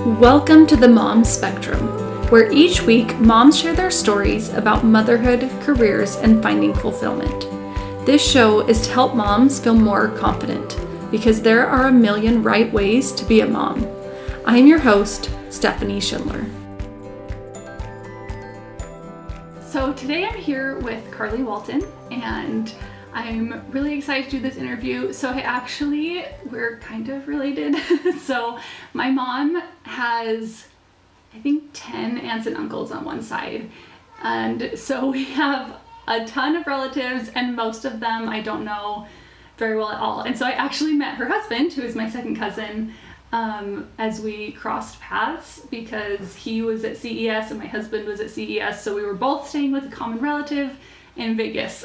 Welcome to the Mom Spectrum, where each week moms share their stories about motherhood, careers, and finding fulfillment. This show is to help moms feel more confident because there are a million right ways to be a mom. I am your host, Stephanie Schindler. So today I'm here with Carly Walton, and I'm really excited to do this interview. So we're kind of related. So my mom has, I think, 10 aunts and uncles on one side. And so we have a ton of relatives, and most of them I don't know very well at all. And so I actually met her husband, who is my second cousin, as we crossed paths because he was at CES and my husband was at CES. So we were both staying with a common relative in Vegas.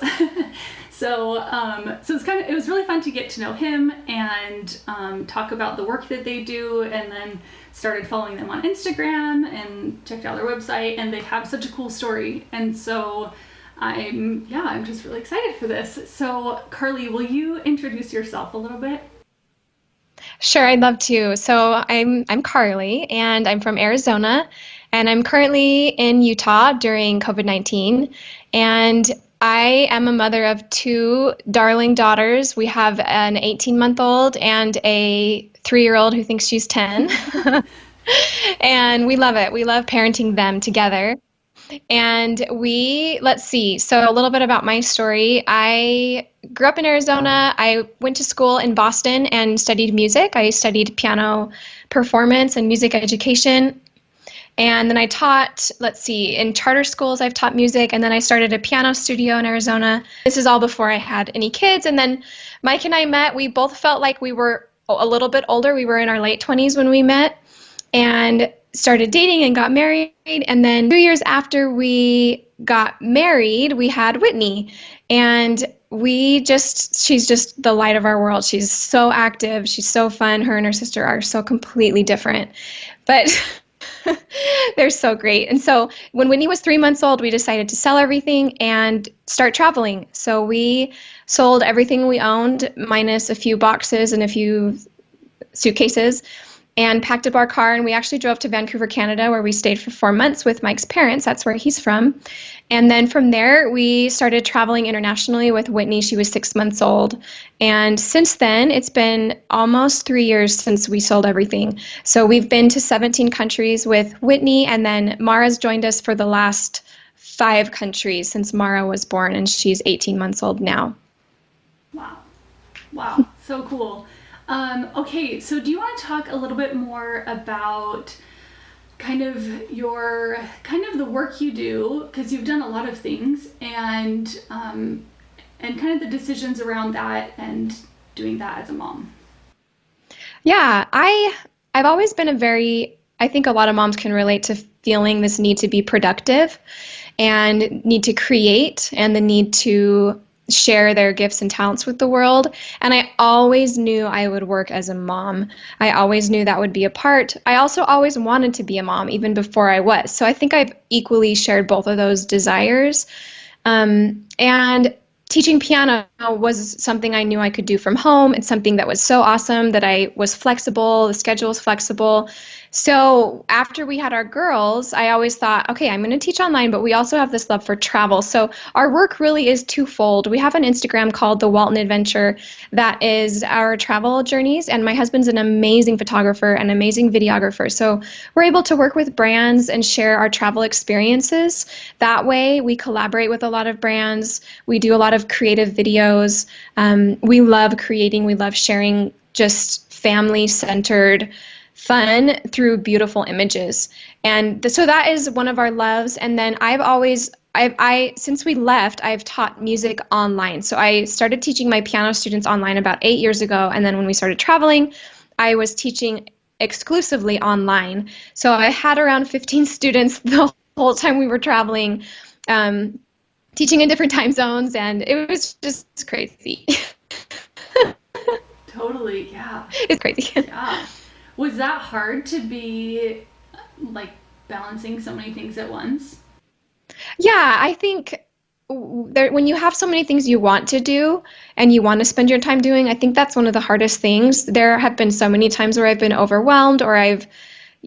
So it was really fun to get to know him and talk about the work that they do, and then started following them on Instagram and checked out their website, and they have such a cool story. And so I'm just really excited for this. So Carly, will you introduce yourself a little bit? Sure, I'd love to. So I'm Carly, and I'm from Arizona, and I'm currently in Utah during COVID-19, and I am a mother of two darling daughters. We have an 18-month-old and a 3-year-old who thinks she's 10. And we love it. We love parenting them together. And let's see, so a little bit about my story. I grew up in Arizona. I went to school in Boston and studied music. I studied piano performance and music education. And then I taught, in charter schools, I've taught music. And then I started a piano studio in Arizona. This is all before I had any kids. And then Mike and I met. We both felt like we were a little bit older. We were in our late 20s when we met and started dating and got married. And then 2 years after we got married, we had Whitney. And she's just the light of our world. She's so active. She's so fun. Her and her sister are so completely different. But they're so great. And so when Whitney was 3 months old, we decided to sell everything and start traveling. So we sold everything we owned, minus a few boxes and a few suitcases, and packed up our car, and we actually drove to Vancouver, Canada, where we stayed for 4 months with Mike's parents. That's where he's from. And then from there, we started traveling internationally with Whitney. She was 6 months old. And since then, it's been almost 3 years since we sold everything. So we've been to 17 countries with Whitney, and then Mara's joined us for the last 5 countries since Mara was born, and she's 18 months old now. Wow, so cool. Okay, so do you want to talk a little bit more about kind of the work you do, because you've done a lot of things, and kind of the decisions around that and doing that as a mom? Yeah, I've always been I think a lot of moms can relate to feeling this need to be productive and need to create and the need to share their gifts and talents with the world. And I always knew I would work as a mom. I always knew that would be a part. I also always wanted to be a mom, even before I was. So I think I've equally shared both of those desires. And teaching piano was something I knew I could do from home. It's something that was so awesome that I was flexible, the schedule was flexible. So after we had our girls, I always thought, okay, I'm going to teach online, but we also have this love for travel. So our work really is twofold. We have an Instagram called the Walton Adventure that is our travel journeys, and my husband's an amazing photographer and amazing videographer. So we're able to work with brands and share our travel experiences. That way we collaborate with a lot of brands. We do a lot of creative videos. We love creating, we love sharing just family-centered fun through beautiful images. And so that is one of our loves. And then since we left, I've taught music online. So I started teaching my piano students online about 8 years ago. And then when we started traveling, I was teaching exclusively online. So I had around 15 students the whole time we were traveling, teaching in different time zones, and it was just crazy. Totally, yeah. It's crazy. Yeah. Was that hard to be balancing so many things at once? Yeah, I think when you have so many things you want to do and you want to spend your time doing, I think that's one of the hardest things. There have been so many times where I've been overwhelmed or I've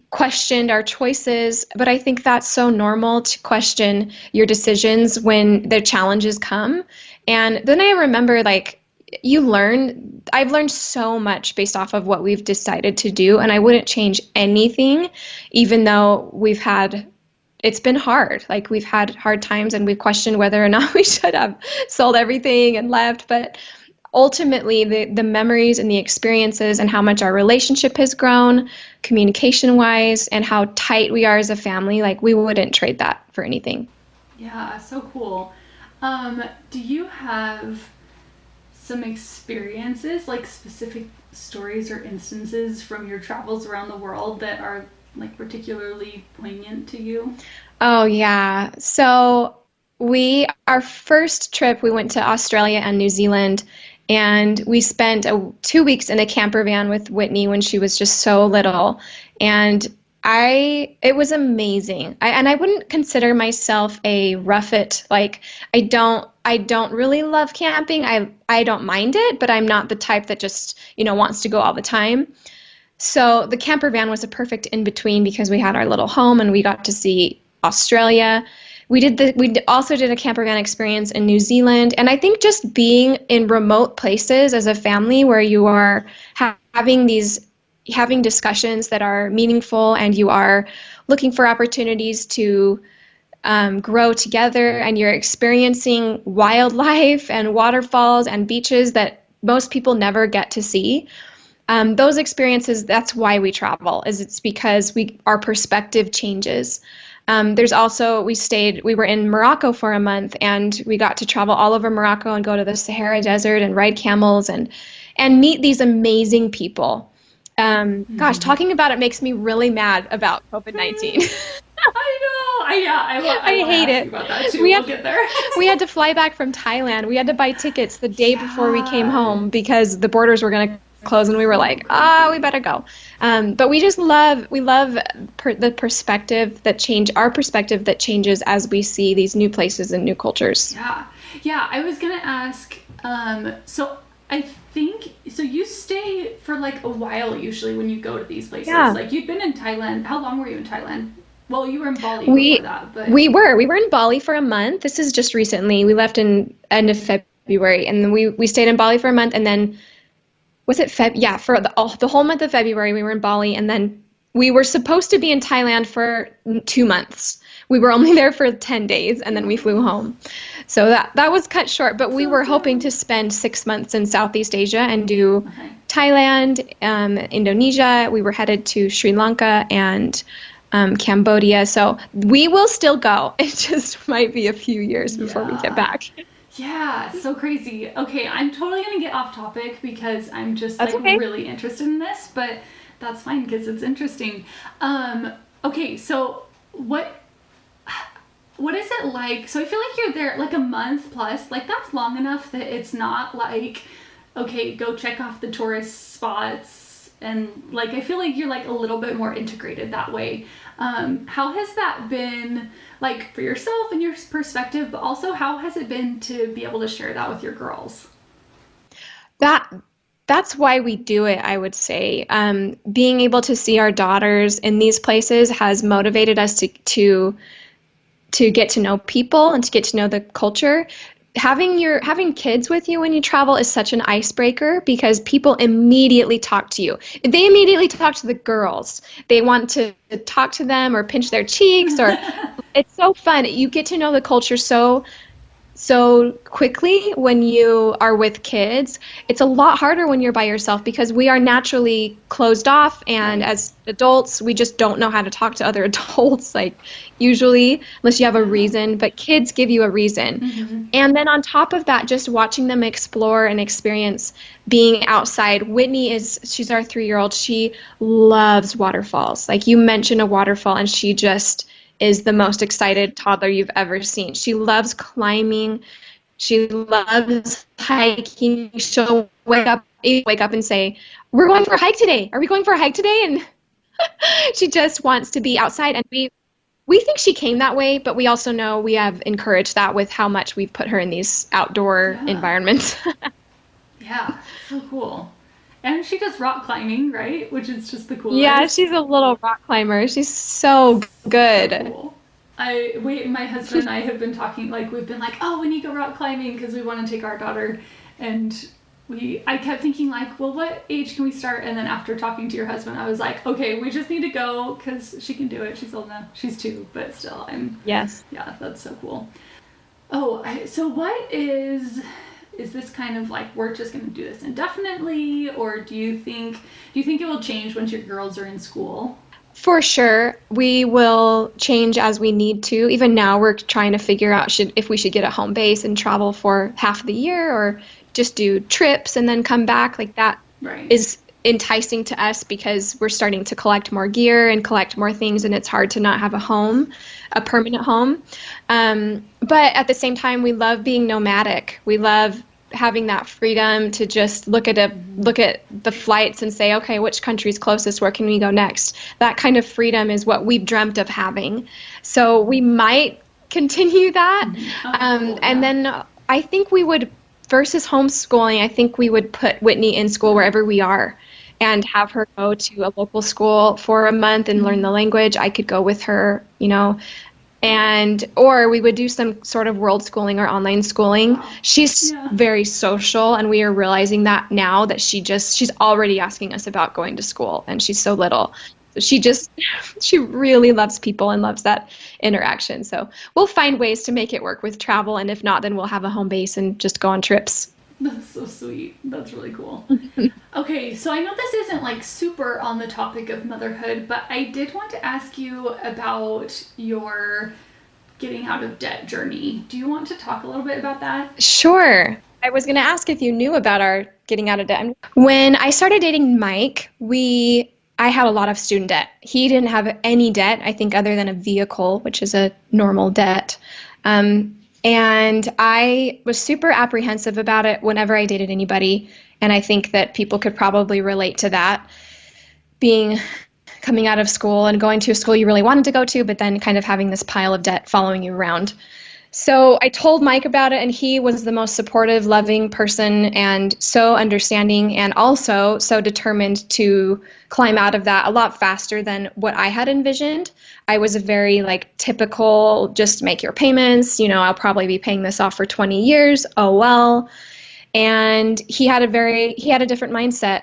questioned our choices, but I think that's so normal to question your decisions when the challenges come. And then I remember like I've learned so much based off of what we've decided to do, and I wouldn't change anything, even though it's been hard. Like we've had hard times and we've questioned whether or not we should have sold everything and left. But ultimately, the memories and the experiences and how much our relationship has grown communication wise and how tight we are as a family, like we wouldn't trade that for anything. Yeah, so cool. Do you have some experiences, like specific stories or instances from your travels around the world that are like particularly poignant to you? Oh, yeah. So our first trip, we went to Australia and New Zealand, and we spent 2 weeks in a camper van with Whitney when she was just so little. And it was amazing. And I wouldn't consider myself a rough it. Like, I don't really love camping. I don't mind it, but I'm not the type that just, wants to go all the time. So the camper van was a perfect in between because we had our little home and we got to see Australia. Also did a camper van experience in New Zealand, and I think just being in remote places as a family where you are having discussions that are meaningful and you are looking for opportunities to grow together, and you're experiencing wildlife and waterfalls and beaches that most people never get to see. Those experiences, that's why we travel, is it's because our perspective changes. There's also, we were in Morocco for a month, and we got to travel all over Morocco and go to the Sahara Desert and ride camels and meet these amazing people. Gosh, talking about it makes me really mad about COVID-19. I know. I I want to hate ask you it. about that too. We We'll had get there. we had to fly back from Thailand. We had to buy tickets the day before we came Yeah. home because the borders were going to close, and we were So like, we crazy. better go. But we love the perspective our perspective that changes as we see these new places and new cultures. Yeah. Yeah, I was gonna ask, so I think so you stay for like a while usually when you go to these places. Yeah. Like you'd been in Thailand. How long were you in Thailand? Well, you were in Bali before We that, but we were in Bali for a month. This is just recently. We left in end of February, and then we stayed in Bali for a month, and then was it Feb? Yeah, for the whole month of February, we were in Bali, and then we were supposed to be in Thailand for 2 months. We were only there for 10 days, and then we flew home. So that was cut short, but we so were hoping sad. to spend 6 months in Southeast Asia and do Okay. Thailand, Indonesia. We were headed to Sri Lanka and Cambodia. So we will still go. It just might be a few years before we get Yeah. back. Yeah, so crazy. Okay, I'm totally gonna get off topic because I'm just That's like okay. really interested in this, but that's fine because it's interesting. Um, okay, so what what is it like? So I feel like you're there like a month plus, like that's long enough that it's not like, okay, go check off the tourist spots. And like, I feel like you're like a little bit more integrated that way. How has that been like for yourself and your perspective, but also how has it been to be able to share that with your girls? That that's why we do it, I would say. Being able to see our daughters in these places has motivated us to get to know people and to get to know the culture. Having kids with you when you travel is such an icebreaker because people immediately talk to you. They immediately talk to the girls. They want to talk to them or pinch their cheeks, or it's so fun. You get to know the culture so quickly when you are with kids. It's a lot harder when you're by yourself because we are naturally closed off, and Right. as adults we just don't know how to talk to other adults, like usually, unless you have a Yeah. reason, but kids give you a reason. Mm-hmm. And then on top of that, just watching them explore and experience being outside. She's our 3-year-old. She loves waterfalls. Like, you mention a waterfall and she just is the most excited toddler you've ever seen. She loves climbing. She loves hiking. She'll wake up and say, "We're going for a hike today. Are we going for a hike today?" And she just wants to be outside. And we think she came that way, but we also know we have encouraged that with how much we've put her in these outdoor Yeah. environments. Yeah. So cool. And she does rock climbing, right? Which is just the Yeah, coolest. she's a little rock climber. She's so So good. cool. My husband and I have been talking, like, we've been like, oh, we need to go rock climbing because we want to take our daughter. And I kept thinking, like, well, what age can we start? And then after talking to your husband, I was like, okay, we just need to go because she can do it. She's old enough. She's 2, but still, Yes. yeah, that's so cool. Oh, so what is this kind of like, we're just going to do this indefinitely, or do you think it will change once your girls are in school? For sure, we will change as we need to. Even now, we're trying to figure out if we should get a home base and travel for half of the year or just do trips and then come back. Like that Right. is enticing to us because we're starting to collect more gear and collect more things, and it's hard to not have a home, a permanent home. But at the same time, we love being nomadic. We love having that freedom to just look at the flights and say, okay, which country's closest? Where can we go next? That kind of freedom is what we've dreamt of having. So we might continue that. Oh, cool. And Yeah. then I think we would, versus homeschooling, I think we would put Whitney in school wherever we are and have her go to a local school for a month and learn the language. I could go with her, and or we would do some sort of world schooling or online schooling. Wow. She's Yeah. very social, and we are realizing that now that she's already asking us about going to school, and she's so little. So she really loves people and loves that interaction. So we'll find ways to make it work with travel, and if not, then we'll have a home base and just go on trips. That's so sweet. That's really cool. Okay, so I know this isn't like super on the topic of motherhood, but I did want to ask you about your getting out of debt journey. Do you want to talk a little bit about that? Sure. I was going to ask if you knew about our getting out of debt. When I started dating Mike, I had a lot of student debt. He didn't have any debt, I think, other than a vehicle, which is a normal debt. And I was super apprehensive about it whenever I dated anybody. And I think that people could probably relate to that, being coming out of school and going to a school you really wanted to go to, but then kind of having this pile of debt following you around. So I told Mike about it, and he was the most supportive, loving person and so understanding and also so determined to climb out of that a lot faster than what I had envisioned. I was a very like typical, just make your payments, I'll probably be paying this off for 20 years. Oh well. And he had a different mindset,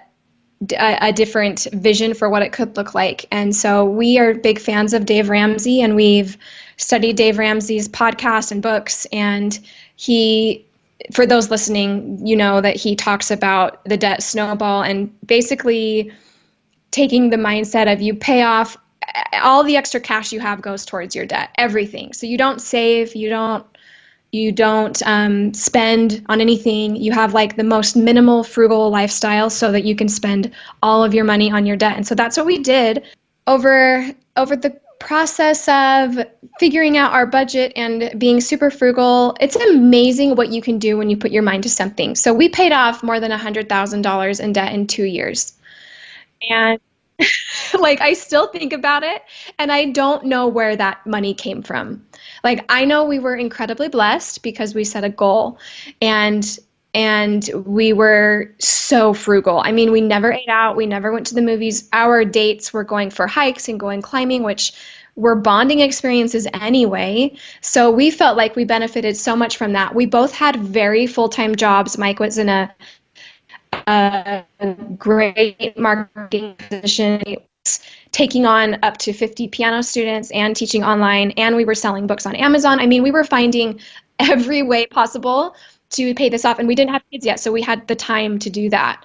a different vision for what it could look like. And so we are big fans of Dave Ramsey, and we've studied Dave Ramsey's podcast and books. And for those listening, that he talks about the debt snowball and basically taking the mindset of you pay off all the extra cash you have goes towards your debt, everything. So you don't save, you don't spend on anything. You have like the most minimal, frugal lifestyle so that you can spend all of your money on your debt. And so that's what we did over the process of figuring out our budget and being super frugal. It's amazing what you can do when you put your mind to something. So we paid off more than $100,000 in debt in 2 years. And like I still think about it and I don't know where that money came from. Like I know we were incredibly blessed because we set a goal and we were so frugal. I mean, we never ate out, we never went to the movies. Our dates were going for hikes and going climbing, which were bonding experiences anyway. So we felt like we benefited so much from that. We both had very full-time jobs. Mike was in a great marketing position, taking on up to 50 piano students and teaching online, and we were selling books on Amazon. I mean, we were finding every way possible to pay this off, and we didn't have kids yet, so we had the time to do that.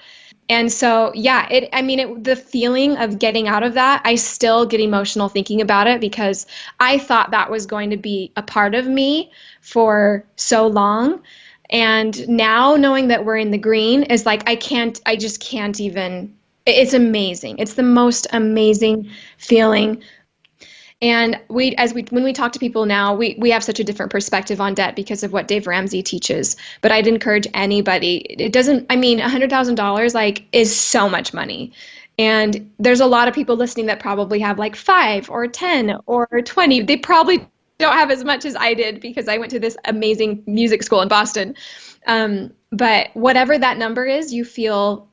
And so, yeah, the feeling of getting out of that, I still get emotional thinking about it because I thought that was going to be a part of me for so long. And now knowing that we're in the green is like, I just can't even, it's amazing. It's the most amazing feeling. And when we talk to people now, we have such a different perspective on debt because of what Dave Ramsey teaches. But I'd encourage anybody, $100,000 like is so much money. And there's a lot of people listening that probably have like 5 or 10 or 20. They probably don't have as much as I did because I went to this amazing music school in Boston. But whatever that number is, you feel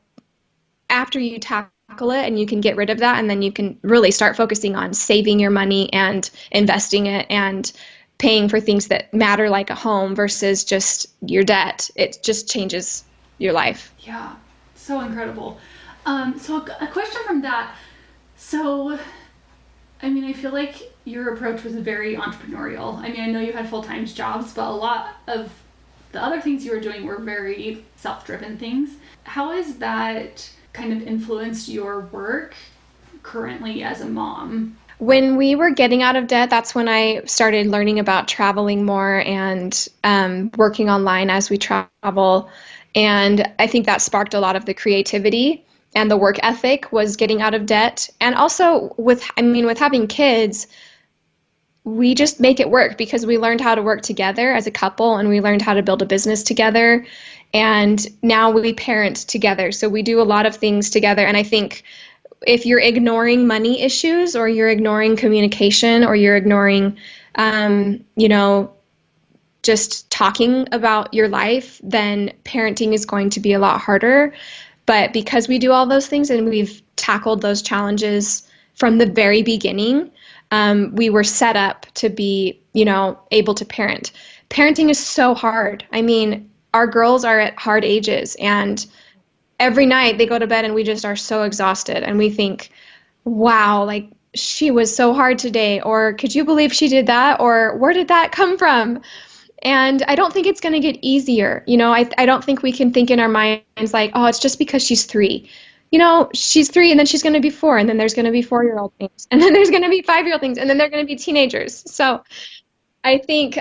after you tackle it and you can get rid of that, and then you can really start focusing on saving your money and investing it and paying for things that matter like a home versus just your debt. It just changes your life. Yeah, so incredible. So a question from that. So, I mean, I feel like your approach was very entrepreneurial. I mean, I know you had full-time jobs, but a lot of the other things you were doing were very self-driven things. How has that kind of influenced your work currently as a mom? When we were getting out of debt, that's when I started learning about traveling more and working online as we travel. And I think that sparked a lot of the creativity and the work ethic was getting out of debt. And also with having kids, we just make it work because we learned how to work together as a couple and we learned how to build a business together. And now we parent together. So we do a lot of things together. And I think if you're ignoring money issues or you're ignoring communication or you're ignoring, just talking about your life, then parenting is going to be a lot harder. But because we do all those things and we've tackled those challenges from the very beginning, we were set up to be, able to parent. Parenting is so hard. I mean, our girls are at hard ages and every night they go to bed and we just are so exhausted and we think, wow, like she was so hard today, or could you believe she did that, or where did that come from? And I don't think it's going to get easier. I don't think we can think in our minds like, oh, it's just because she's 3. She's 3 and then she's going to be 4 and then there's going to be 4-year-old things and then there's going to be 5-year-old things and then they're going to be teenagers. So I think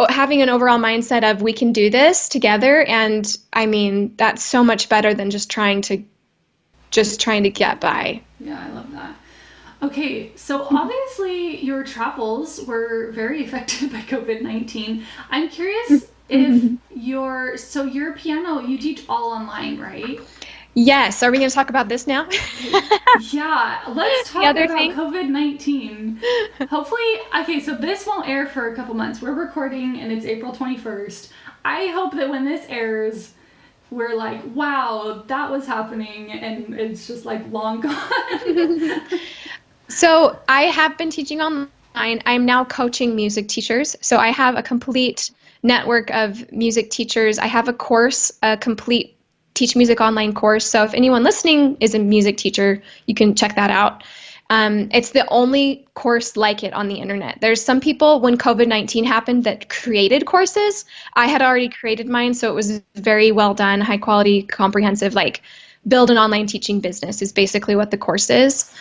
having an overall mindset of we can do this together, and I mean that's so much better than just trying to get by. Yeah, I love that. Okay, so obviously your travels were very affected by COVID-19. I'm curious if your piano, you teach all online, right? Yes. Are we going to talk about this now? Yeah, let's talk about COVID-19. Hopefully, okay, so this won't air for a couple months. We're recording and it's April 21st. I hope that when this airs, we're like, wow, that was happening, and it's just like long gone. So I have been teaching online. I'm now coaching music teachers. So I have a complete network of music teachers. I have a complete Teach Music online course. So if anyone listening is a music teacher, you can check that out. It's the only course like it on the internet. There's some people, when COVID-19 happened, that created courses. I had already created mine, so it was very well done, high quality, comprehensive, like build an online teaching business is basically what the course is.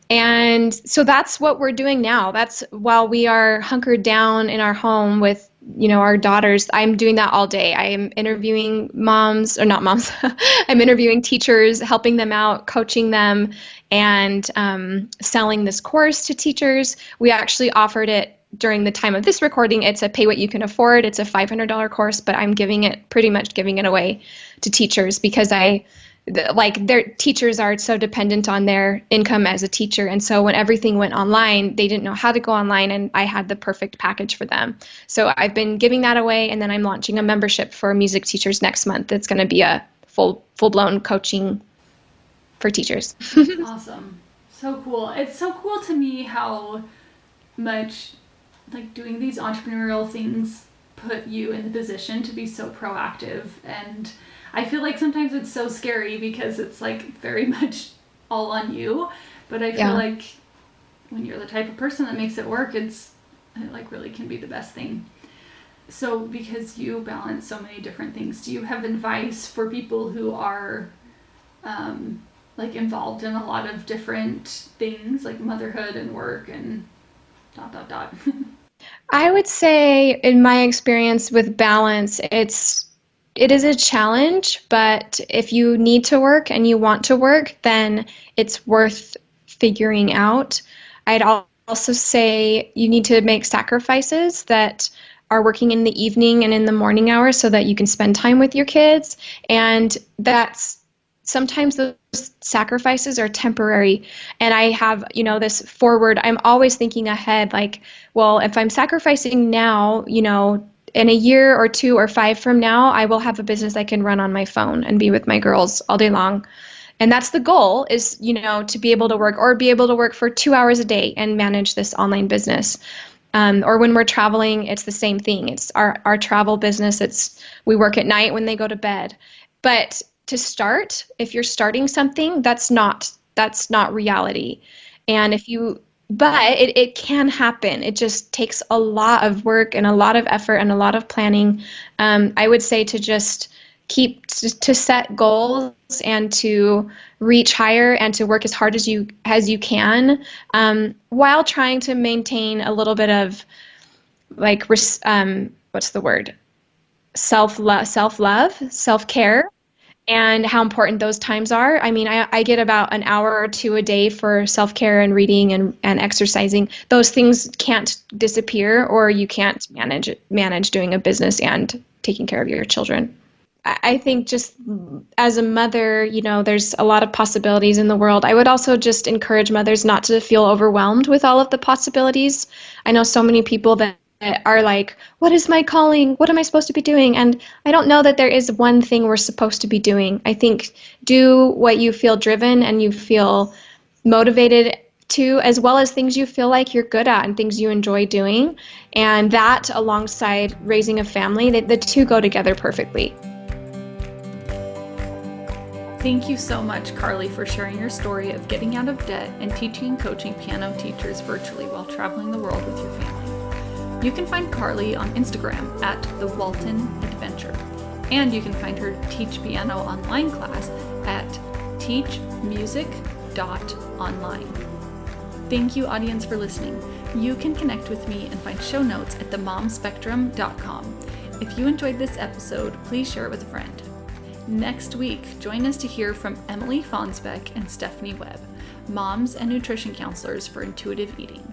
And so that's what we're doing now. That's while we are hunkered down in our home with, our daughters, I'm doing that all day. I am interviewing moms, or not moms, I'm interviewing teachers, helping them out, coaching them, and selling this course to teachers. We actually offered it during the time of this recording. It's a pay what you can afford. It's a $500 course, but I'm pretty much giving it away to teachers because their teachers are so dependent on their income as a teacher. And so when everything went online, they didn't know how to go online, and I had the perfect package for them. So I've been giving that away, and then I'm launching a membership for music teachers next month. It's going to be a full-blown coaching for teachers. Awesome. So cool. It's so cool to me how much like doing these entrepreneurial things put you in the position to be so proactive, and I feel like sometimes it's so scary because it's like very much all on you, but I feel like when you're the type of person that makes it work, it like really can be the best thing. So because you balance so many different things, do you have advice for people who are like involved in a lot of different things like motherhood and work and ... I would say in my experience with balance, it is a challenge, but if you need to work and you want to work, then it's worth figuring out. I'd also say you need to make sacrifices that are working in the evening and in the morning hours so that you can spend time with your kids. And sometimes those sacrifices are temporary. And I have, I'm always thinking ahead, like, well, if I'm sacrificing now, in a year or 2 or 5 from now, I will have a business I can run on my phone and be with my girls all day long. And that's the goal is, to be able to work for 2 hours a day and manage this online business. Or when we're traveling, it's the same thing. It's our travel business. We work at night when they go to bed. But to start, if you're starting something, that's not reality. And but it can happen. It just takes a lot of work and a lot of effort and a lot of planning. I would say to just to set goals and to reach higher and to work as hard as you can, while trying to maintain a little bit of like what's the word, self-care, and how important those times are. I mean, I get about an hour or two a day for self-care and reading and exercising. Those things can't disappear, or you can't manage doing a business and taking care of your children. I think just as a mother, there's a lot of possibilities in the world. I would also just encourage mothers not to feel overwhelmed with all of the possibilities. I know so many people that are like, what is my calling? What am I supposed to be doing? And I don't know that there is one thing we're supposed to be doing. I think do what you feel driven and you feel motivated to, as well as things you feel like you're good at and things you enjoy doing. And that alongside raising a family, the two go together perfectly. Thank you so much, Carly, for sharing your story of getting out of debt and teaching and coaching piano teachers virtually while traveling the world with your family. You can find Carly on Instagram at the Walton Adventure, and you can find her Teach Piano online class at teachmusic.online. Thank you, audience, for listening. You can connect with me and find show notes at themomspectrum.com. If you enjoyed this episode, please share it with a friend. Next week, join us to hear from Emily Fonsbeck and Stephanie Webb, moms and nutrition counselors for intuitive eating.